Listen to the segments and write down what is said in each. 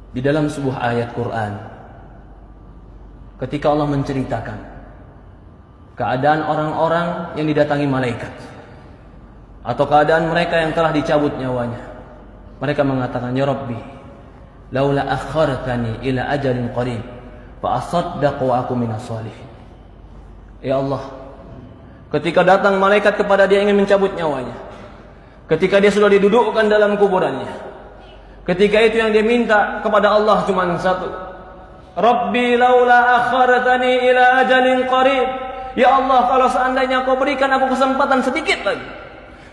Di dalam sebuah ayat Quran, ketika Allah menceritakan keadaan orang-orang yang didatangi malaikat, atau keadaan mereka yang telah dicabut nyawanya, mereka mengatakan, ya Rabbi, laula akhartani ila ajalin qarib fa asaddaq wa aku minas shalihin. Ya Allah, ketika datang malaikat kepada dia ingin mencabut nyawanya, ketika dia sudah didudukkan dalam kuburannya, ketika itu yang dia minta kepada Allah cuma satu, Rabbi laula akhartani ila ajalin qarib. Ya Allah, kalau seandainya kau berikan aku kesempatan sedikit lagi,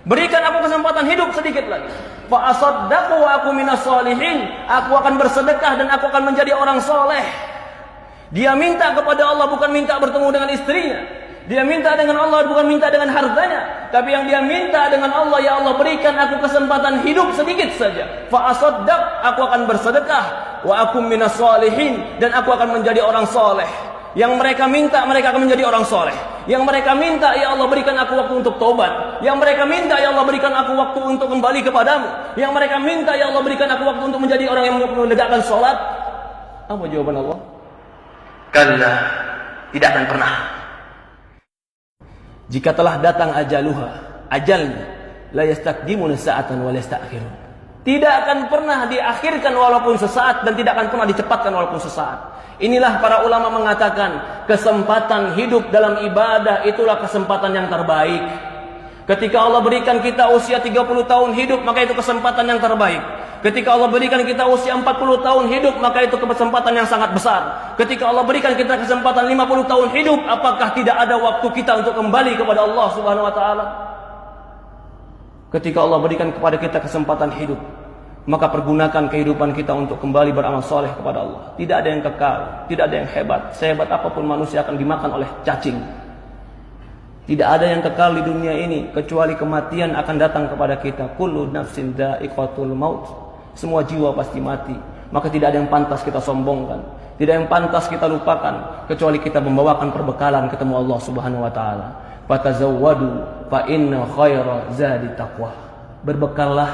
berikan aku kesempatan hidup sedikit lagi, fa asaddaq wa aku minas shalihin, aku akan bersedekah dan aku akan menjadi orang soleh. Dia minta kepada Allah bukan minta bertemu dengan istrinya, dia minta dengan Allah bukan minta dengan hartanya, tapi yang dia minta dengan Allah, ya Allah berikan aku kesempatan hidup sedikit saja, fa asaddaq, aku akan bersedekah, wa aku minas shalihin, dan aku akan menjadi orang soleh. Yang mereka minta, mereka akan menjadi orang soleh. Yang mereka minta, ya Allah berikan aku waktu untuk tobat. Yang mereka minta, ya Allah berikan aku waktu untuk kembali kepadamu. Yang mereka minta, ya Allah berikan aku waktu untuk menjadi orang yang menegakkan sholat. Apa jawaban Allah? Kalla, tidak akan pernah. Jika telah datang ajaluha, ajalnya, la yastakdimuna sa'atan wa la yasta'khirun. Tidak akan pernah diakhirkan walaupun sesaat, dan tidak akan pernah dicepatkan walaupun sesaat. Inilah para ulama mengatakan, kesempatan hidup dalam ibadah itulah kesempatan yang terbaik. Ketika Allah berikan kita usia 30 tahun hidup, maka itu kesempatan yang terbaik. Ketika Allah berikan kita usia 40 tahun hidup, maka itu kesempatan yang sangat besar. Ketika Allah berikan kita kesempatan 50 tahun hidup, apakah tidak ada waktu kita untuk kembali kepada Allah Subhanahu wa taala? Ketika Allah berikan kepada kita kesempatan hidup, maka pergunakan kehidupan kita untuk kembali beramal soleh kepada Allah. Tidak ada yang kekal, tidak ada yang hebat. Sehebat apapun manusia akan dimakan oleh cacing. Tidak ada yang kekal di dunia ini kecuali kematian akan datang kepada kita. Kullu nafsin dha'iqatul maut. Semua jiwa pasti mati. Maka tidak ada yang pantas kita sombongkan, tidak ada yang pantas kita lupakan, kecuali kita membawakan perbekalan ketemu Allah Subhanahu wa taala. Fatazawwadu fa inna khaira zadi taqwa. Berbekallah,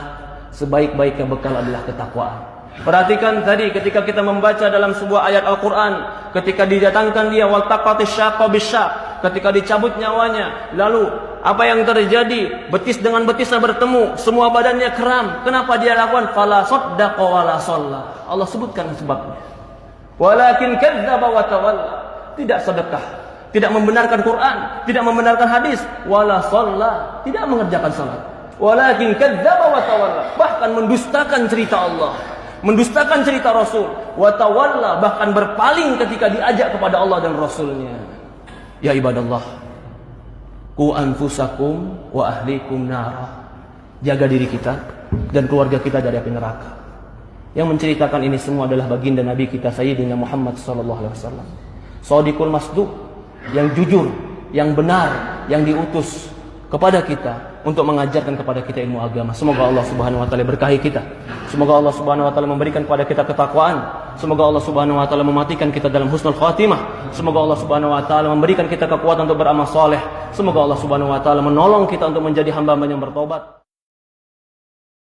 sebaik-baiknya bekal adalah ketakwaan. Perhatikan tadi ketika kita membaca dalam sebuah ayat Al-Quran, ketika didatangkan dia waltaqatis syaqqa bisyaq, ketika dicabut nyawanya, lalu apa yang terjadi? Betis dengan betisnya bertemu, semua badannya kram. Kenapa dia lakukan? Fala saddaqa wala shalla. Allah sebutkan sebabnya. Walakin kadzdzaba wa tawalla. Tidak sedekah, tidak membenarkan Quran, tidak membenarkan hadis, wala shalla, tidak mengerjakan salat. Walakin kadzdzaba wa tawalla, bahkan mendustakan cerita Allah, mendustakan cerita Rasul, wa tawalla, bahkan berpaling ketika diajak kepada Allah dan Rasulnya. Ya ibadallah, qu anfusakum wa ahlikum nara. Jaga diri kita dan keluarga kita dari api neraka. Yang menceritakan ini semua adalah baginda Nabi kita Sayyidina Muhammad sallallahu alaihi wasallam. Shadiqul masduq, yang jujur, yang benar, yang diutus kepada kita untuk mengajarkan kepada kita ilmu agama. Semoga Allah Subhanahu wa taala berkahi kita. Semoga Allah Subhanahu wa taala memberikan kepada kita ketakwaan. Semoga Allah Subhanahu wa taala mematikan kita dalam husnul khatimah. Semoga Allah Subhanahu wa taala memberikan kita kekuatan untuk beramal saleh. Semoga Allah Subhanahu wa taala menolong kita untuk menjadi hamba-hamba yang bertobat.